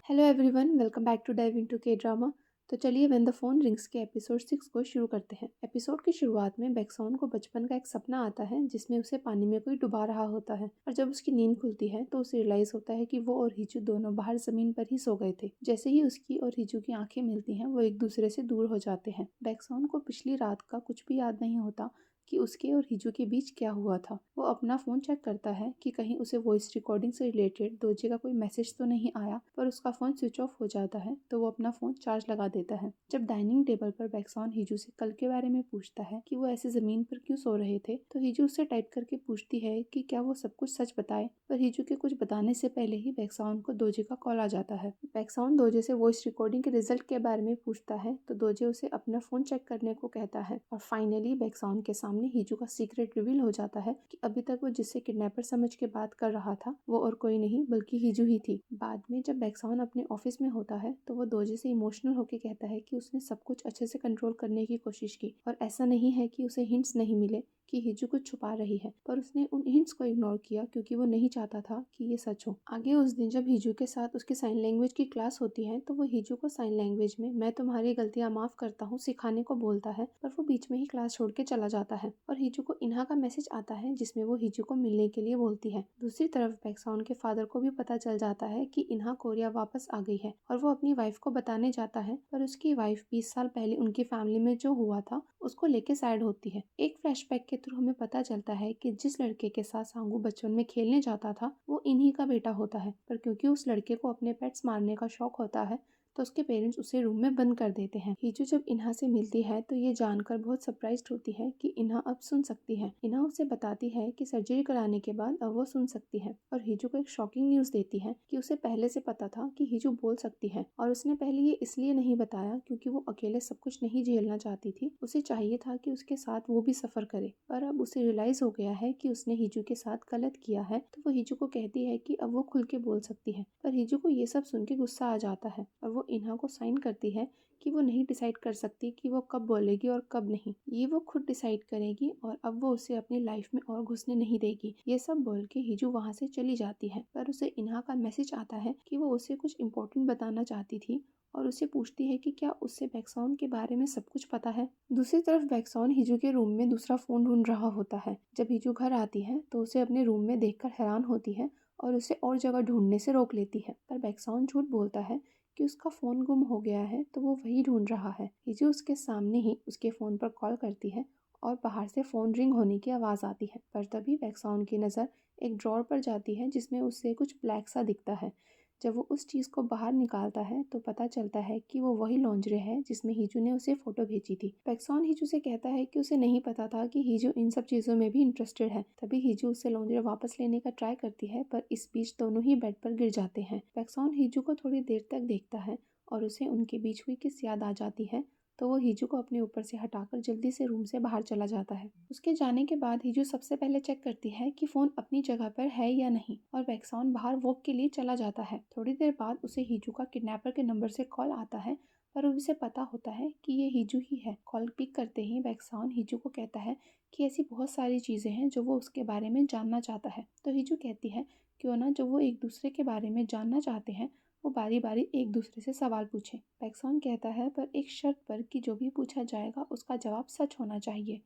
Hello everyone, welcome back to dive into K drama. तो चलिए when the phone rings के episode 6 को शुरू करते हैं। एपिसोड की शुरुआत में बैक्सॉन को बचपन का एक सपना आता है जिसमें उसे पानी में कोई डुबा रहा होता है और जब उसकी नींद खुलती है तो उसे रियलाइज होता है कि वो और हिजू दोनों बाहर जमीन पर ही सो गए थे। जैसे ही उसकी और हिजू की आंखें मिलती हैं वो एक दूसरे से दूर हो जाते हैं। बैक्सॉन को पिछली रात का कुछ भी याद नहीं होता कि उसके और हिजू के बीच क्या हुआ था। वो अपना फोन चेक करता है कि कहीं उसे वॉइस रिकॉर्डिंग से रिलेटेड दोजे का कोई मैसेज तो नहीं आया, पर उसका फोन स्विच ऑफ हो जाता है तो वो अपना फोन चार्ज लगा देता है। जब डाइनिंग टेबल पर बैक्सॉन हिजू से कल के बारे में पूछता है कि वो ऐसे जमीन पर क्यों सो रहे थे, तो हिजू उससे टाइप करके पूछती है कि क्या वो सब कुछ सच बताए, पर हिजू के कुछ बताने से पहले ही बैक्सॉन को दोजे का कॉल आ जाता है। बैक्सॉन दोजे से वॉइस रिकॉर्डिंग के रिजल्ट के बारे में पूछता है तो दोजे उसे अपना फोन चेक करने को कहता है और फाइनली बैक्सॉन के सामने हिजू का सीक्रेट रिवील हो जाता है कि अभी तक वो जिससे किडनैपर समझ के बात कर रहा था वो और कोई नहीं बल्कि हिजू ही थी। बाद में जब बैक्सॉन अपने ऑफिस में होता है तो वो दोजे से इमोशनल होकर कहता है कि उसने सब कुछ अच्छे से कंट्रोल करने की कोशिश की और ऐसा नहीं है कि उसे हिंट्स नहीं मिले कि हिजू कुछ छुपा रही है, पर उसने उन हिंट्स को इग्नोर किया क्योंकि वो नहीं चाहता था कि ये सच हो। आगे उस दिन जब हिजू के साथ उसकी साइन लैंग्वेज की क्लास होती है तो वो हिजू को साइन लैंग्वेज में मैं तुम्हारी गलतियां माफ करता हूँ सिखाने को बोलता है, पर वो बीच में ही क्लास छोड़ के चला जाता है और हिजू को इन्हा का मैसेज आता है जिसमें वो हिजू को मिलने के लिए बोलती है। दूसरी तरफ बैक्सॉन के फादर को भी पता चल जाता है कि इन्हा कोरिया वापस आ गई है और वो अपनी वाइफ को बताने जाता है, पर उसकी वाइफ 20 साल पहले उनकी फैमिली में जो हुआ था उसको लेके सैड होती है। एक फ्लैशबैक के थ्रू हमें पता चलता है कि जिस लड़के के साथ सांगू बचपन में खेलने जाता था वो इन्हीं का बेटा होता है, पर क्योंकि उस लड़के को अपने पेट्स मारने का शौक होता है तो उसके पेरेंट्स उसे रूम में बंद कर देते हैं। हिजू जब इन्हा से मिलती है तो ये जानकर बहुत सरप्राइज्ड होती है कि इन्हा अब सुन सकती है। इन्हा उसे बताती है कि सर्जरी कराने के बाद अब वो सुन सकती है और हिजू को एक शॉकिंग न्यूज देती है कि उसे पहले से पता था कि हिजू बोल सकती है और उसने पहले ये इसलिए नहीं बताया क्योंकि वो अकेले सब कुछ नहीं झेलना चाहती थी। उसे चाहिए था कि उसके साथ वो भी सफर करे, पर अब उसे रियलाइज हो गया है कि उसने हिजू के साथ गलत किया है, तो वो हिजू को कहती है कि अब वो खुल के बोल सकती है। पर हिजू को ये सब सुन के गुस्सा आ जाता है और वो इन्हा को साइन करती है कि वो नहीं डिसाइड कर सकती कि वो कब बोलेगी और कब नहीं, ये वो खुद डिसाइड करेगी और अब वो उसे अपनी लाइफ में और घुसने नहीं देगी। ये सब बोल के हिजू वहाँ से चली जाती है, पर उसे इन्हा का मैसेज आता है कि वो उसे कुछ इम्पोर्टेंट बताना चाहती थी और उसे पूछती है कि क्या उससे बैक्सॉन के बारे में सब कुछ पता है। दूसरी तरफ बैक्सॉन हिजू के रूम में दूसरा फोन ढूंढ रहा होता है। जब हिजू घर आती है तो उसे अपने रूम में देखकर हैरान होती है और उसे और जगह ढूंढने से रोक लेती है, पर बैक्सॉन झूठ बोलता है कि उसका फोन गुम हो गया है तो वो वही ढूंढ रहा है। हिजू उसके सामने ही उसके फोन पर कॉल करती है और बाहर से फोन रिंग होने की आवाज आती है, पर तभी बैक्सॉन की नज़र एक ड्रॉर पर जाती है जिसमें उसे कुछ ब्लैक सा दिखता है। जब वो उस चीज़ को बाहर निकालता है तो पता चलता है कि वो वही लॉन्जरे है जिसमें हिजू ने उसे फोटो भेजी थी। पैक्सॉन हिजू से कहता है कि उसे नहीं पता था कि हिजू इन सब चीज़ों में भी इंटरेस्टेड है। तभी हिजू उसे लॉन्जरे वापस लेने का ट्राई करती है, पर इस बीच दोनों ही बेड पर गिर जाते हैं। पैक्सॉन हिजू को थोड़ी देर तक देखता है और उसे उनके बीच हुई किस याद आ जाती है, तो वो हिजू को अपने ऊपर से हटाकर जल्दी से रूम से बाहर चला जाता है। उसके जाने के बाद हिजू सबसे पहले चेक करती है कि फोन अपनी जगह पर है या नहीं और बैक्सॉन बाहर वॉक के लिए चला जाता है। थोड़ी देर बाद उसे हिजू का किडनैपर के नंबर से कॉल आता है, पर उसे पता होता है कि ये हिजू ही है। कॉल पिक करते ही बैक्सॉन हिजू को कहता है कि ऐसी बहुत सारी चीज़ें हैं जो वो उसके बारे में जानना चाहता है, तो हिजू कहती है क्यों ना जो वो एक दूसरे के बारे में जानना चाहते हैं वो बारी बारी एक दूसरे से सवाल पूछे। पैक्सॉन कहता है पर एक शर्त पर कि जो भी पूछा जाएगा उसका जवाब सच होना चाहिए।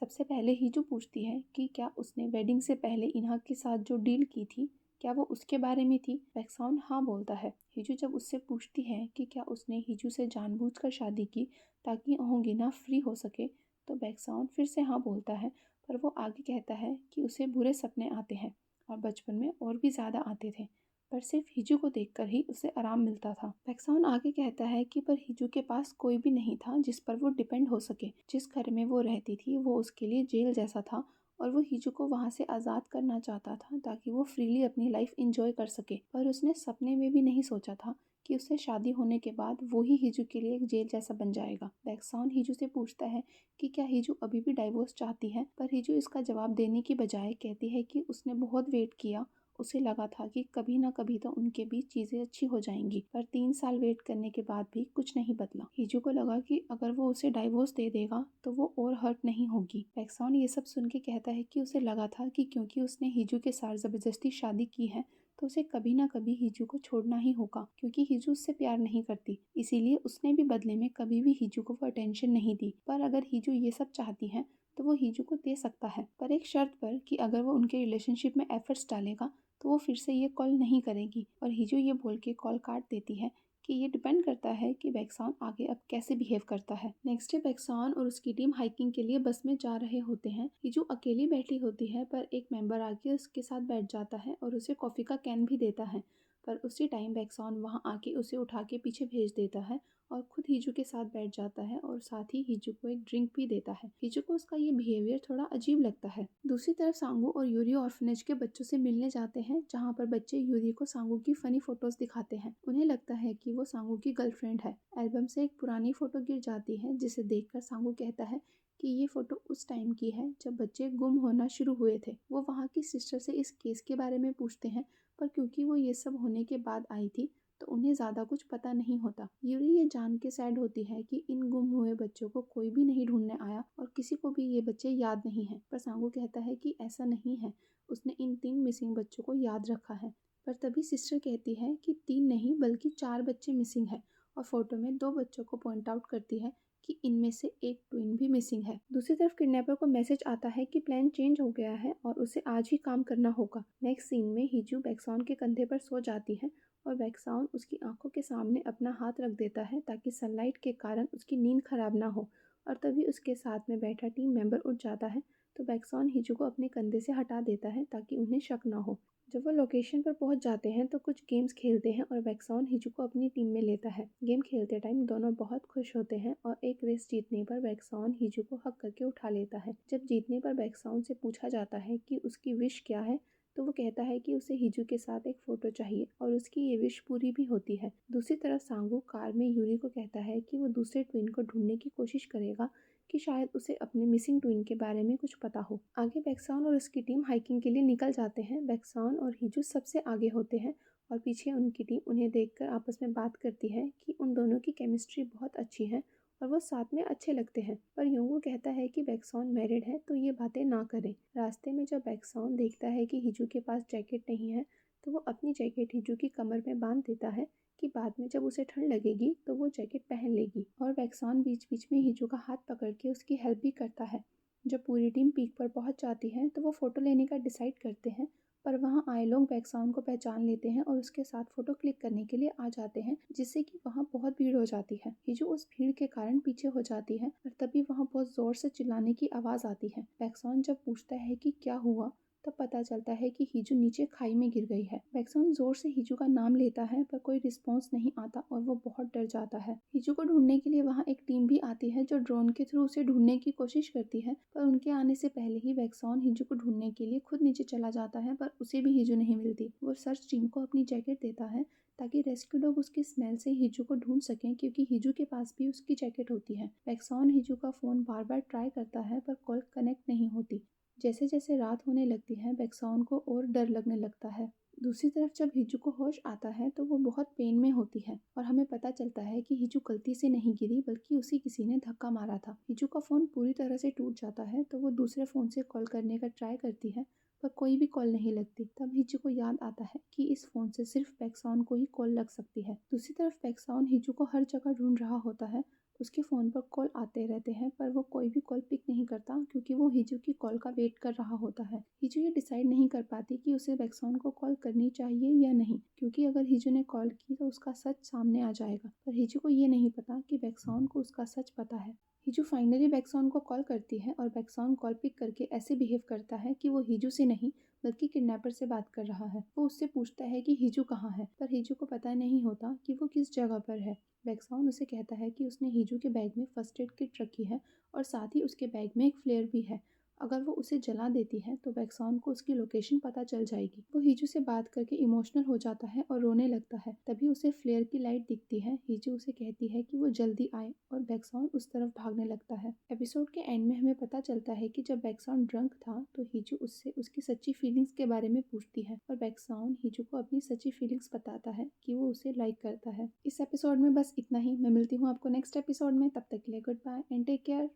सबसे पहले हिजू पूछती है कि क्या उसने वेडिंग से पहले इन्हा के साथ जो डील की थी क्या वो उसके बारे में थी। पैक्सॉन हाँ बोलता है। हिजू जब उससे पूछती है कि क्या उसने हिजू से जानबूझकर शादी की ताकि ओंगिना फ्री हो सके, तो पैक्सॉन फिर से हाँ बोलता है, पर वो आगे कहता है कि उसे बुरे सपने आते हैं और बचपन में और भी ज़्यादा आते थे, पर सिर्फ हिजू को देखकर ही उसे आराम मिलता था। पैक्सॉन आगे कहता है कि पर हिजू के पास कोई भी नहीं था जिस पर वो डिपेंड हो सके। जिस घर में वो रहती थी वो उसके लिए जेल जैसा था और वो हिजू को वहाँ से आज़ाद करना चाहता था ताकि वो फ्रीली अपनी लाइफ इंजॉय कर सके, पर उसने सपने में भी नहीं सोचा था कि उससे शादी होने के बाद वो ही हिजू के लिए एक जेल जैसा बन जाएगा। पैक्सॉन हिजू से पूछता है कि क्या हिजू अभी भी डाइवोर्स चाहती है, पर हिजू इसका जवाब देने की बजाय कहती है कि उसने बहुत वेट किया, उसे लगा था कि कभी ना कभी तो उनके बीच चीजें अच्छी हो जाएंगी, पर 3 साल वेट करने के बाद भी कुछ नहीं बदला। हिजू को लगा कि अगर वो उसे डाइवोर्स दे देगा तो वो और हर्ट नहीं होगी। पैक्सॉन ये सब सुन के कहता है कि उसे लगा था कि क्योंकि उसने हिजू के साथ जबरदस्ती शादी की है तो उसे कभी ना कभी हिजू को छोड़ना ही होगा, क्योंकि हिजू उससे प्यार नहीं करती। इसीलिए उसने भी बदले में कभी भी हिजू को वो अटेंशन नहीं दी। पर अगर हिजू ये सब चाहती है तो वो हिजू को दे सकता है, पर एक शर्त पर कि अगर वो उनके रिलेशनशिप में एफर्ट्स डालेगा तो वो फिर से ये कॉल नहीं करेगी। और हिजू ये बोल के कॉल काट देती है कि ये डिपेंड करता है कि बैक्सॉन आगे अब कैसे बिहेव करता है। नेक्स्ट डे बैक्सॉन और उसकी टीम हाइकिंग के लिए बस में जा रहे होते हैं। हिजू अकेली बैठी होती है, पर एक मेंबर आके उसके साथ बैठ जाता है और उसे कॉफ़ी का कैन भी देता है। पर उसी टाइम बैक्सॉन वहाँ आके उसे उठा के पीछे भेज देता है और खुद हिजू के साथ बैठ जाता है और साथ ही हिजू को एक ड्रिंक भी देता है। हिजू को उसका ये बिहेवियर थोड़ा अजीब लगता है। दूसरी तरफ सांगू और यूरी ऑर्फनेज के बच्चों से मिलने जाते हैं, जहाँ पर बच्चे यूरी को सांगू की फनी फोटोज दिखाते हैं। उन्हें लगता है कि वो सांगू की गर्लफ्रेंड है। एल्बम से एक पुरानी फोटो गिर जाती है, जिसे देखकर सांगू कहता है कि ये फोटो उस टाइम की है जब बच्चे गुम होना शुरू हुए थे। वो वहाँ की सिस्टर से इस केस के बारे में पूछते हैं, पर क्योंकि वो ये सब होने के बाद आई थी तो उन्हें ज़्यादा कुछ पता नहीं होता। यूरी ये जान के सैड होती है कि इन गुम हुए बच्चों को कोई भी नहीं ढूंढने आया और किसी को भी ये बच्चे याद नहीं है। पर सांगू कहता है कि ऐसा नहीं है, उसने इन 3 मिसिंग बच्चों को याद रखा है। पर तभी सिस्टर कहती है कि 3 नहीं बल्कि 4 बच्चे मिसिंग है और फोटो में 2 बच्चों को पॉइंट आउट करती है कि इनमें से एक ट्विन भी मिसिंग है। दूसरी तरफ किडनैपर को मैसेज आता है कि प्लान चेंज हो गया है और उसे आज ही काम करना होगा। नेक्स्ट सीन में हिजू बैक्सॉन के कंधे पर सो जाती है और बैक्सॉन उसकी आंखों के सामने अपना हाथ रख देता है ताकि सनलाइट के कारण उसकी नींद खराब ना हो। और तभी उसके साथ में बैठा टीम मेंबर उठ जाता है, तो बैक्सॉन हिजू को अपने कंधे से हटा देता है ताकि उन्हें शक ना हो। जब वो लोकेशन पर पहुंच जाते हैं तो कुछ गेम्स खेलते हैं और बैक्सॉन हिजू को अपनी टीम में लेता है। गेम खेलते टाइम दोनों बहुत खुश होते हैं और एक रेस जीतने पर बैक्सॉन हिजू को हक करके उठा लेता है। जब जीतने पर बैक्सॉन से पूछा जाता है कि उसकी विश क्या है, तो वो कहता है कि उसे हिजू के साथ एक फ़ोटो चाहिए और उसकी ये विश पूरी भी होती है। दूसरी तरफ सांगू कार में यूरी को कहता है कि वो दूसरे ट्विन को ढूंढने की कोशिश करेगा, कि शायद उसे अपने मिसिंग ट्विन के बारे में कुछ पता हो। आगे बैक्सॉन और उसकी टीम हाइकिंग के लिए निकल जाते हैं। बैक्सॉन और हिजू सबसे आगे होते हैं और पीछे उनकी टीम उन्हें देखकर आपस में बात करती है कि उन दोनों की केमिस्ट्री बहुत अच्छी है और वो साथ में अच्छे लगते हैं। पर योंगू कहता है कि बैक्सॉन मैरिड है तो ये बातें ना करें। रास्ते में जब बैक्सॉन देखता है कि हिजू के पास जैकेट नहीं है, तो वो अपनी जैकेट हिजू की कमर में बांध देता है कि बाद में जब उसे ठंड लगेगी तो वो जैकेट पहन लेगी। और बैक्सॉन बीच बीच में हिजू का हाथ पकड़ के उसकी हेल्प भी करता है। जब पूरी टीम पीक पर पहुंच जाती है तो वो फ़ोटो लेने का डिसाइड करते हैं, पर वहाँ आए लोग बैक्सॉन को पहचान लेते हैं और उसके साथ फ़ोटो क्लिक करने के लिए आ जाते हैं, जिससे कि वहाँ बहुत भीड़ हो जाती है। हिजू उस भीड़ के कारण पीछे हो जाती है और तभी वहाँ बहुत ज़ोर से चिल्लाने की आवाज़ आती है। बैक्सॉन जब पूछता है कि क्या हुआ, तब पता चलता है कि हिजू नीचे खाई में गिर गई है। बैक्सॉन जोर से हिजू का नाम लेता है, पर कोई रिस्पॉन्स नहीं आता और वो बहुत डर जाता है। हिजू को ढूंढने के लिए वहाँ एक टीम भी आती है जो ड्रोन के थ्रू उसे ढूंढने की कोशिश करती है, पर उनके आने से पहले ही बैक्सॉन हिजू को ढूंढने के लिए खुद नीचे चला जाता है, पर उसे भी हिजू नहीं मिलती। वो सर्च टीम को अपनी जैकेट देता है ताकि रेस्क्यू डॉग उसकी स्मेल से हिजू को ढूंढ सकें, क्योंकि हिजू के पास भी उसकी जैकेट होती है। बैक्सॉन हिजू का फ़ोन बार बार ट्राई करता है पर कॉल कनेक्ट नहीं होती। जैसे जैसे रात होने लगती है बैक्सॉन को और डर लगने लगता है। दूसरी तरफ जब हिजू को होश आता है तो वो बहुत पेन में होती है और हमें पता चलता है कि हिजू गलती से नहीं गिरी, बल्कि उसी किसी ने धक्का मारा था। हिजू का फ़ोन पूरी तरह से टूट जाता है तो वो दूसरे फ़ोन से कॉल करने का ट्राई करती है, पर कोई भी कॉल नहीं लगती। तब हिजू को याद आता है कि इस फ़ोन से सिर्फ बैक्सॉन को ही कॉल लग सकती है। दूसरी तरफ बैक्सॉन हिजू को हर जगह ढूंढ रहा होता है। उसके फ़ोन पर कॉल आते रहते हैं, पर वो कोई भी कॉल पिक नहीं करता, क्योंकि वो हिजू की कॉल का वेट कर रहा होता है। हिजू ये डिसाइड नहीं कर पाती कि उसे बैक्सॉन को कॉल करनी चाहिए या नहीं, क्योंकि अगर हिजू ने कॉल की तो उसका सच सामने आ जाएगा। पर हिजू को ये नहीं पता कि बैक्सॉन को उसका सच पता है। हिजू फाइनली बैक्सॉन को कॉल करती है और बैक्सॉन कॉल पिक करके ऐसे बिहेव करता है कि वो हिजू से नहीं बल्कि किडनैपर से बात कर रहा है। वो उससे पूछता है कि हिजू कहाँ है, पर हिजू को पता नहीं होता कि वो किस जगह पर है। बैक्सॉन उसे कहता है कि उसने हिजू के बैग में फर्स्ट एड किट रखी है और साथ ही उसके बैग में एक फ्लेयर भी है। अगर वो उसे जला देती है तो बैक्सॉन को उसकी लोकेशन पता चल जाएगी। वो हिजू से बात करके इमोशनल हो जाता है और रोने लगता है। तभी उसे फ्लेयर की लाइट दिखती है। हिजू उसे कहती है कि वो जल्दी आए और बैक्सॉन उस तरफ भागने लगता है। एपिसोड के एंड में हमें पता चलता है कि जब बैक्सॉन ड्रंक था तो हिजू उससे उसकी सच्ची फीलिंग्स के बारे में पूछती है और बैक्सॉन हिजू को अपनी सच्ची फीलिंग्स बताता है कि वो उसे लाइक करता है। इस एपिसोड में बस इतना ही। मैं मिलती हूँ आपको नेक्स्ट एपिसोड में। तब तक के लिए goodbye and take care.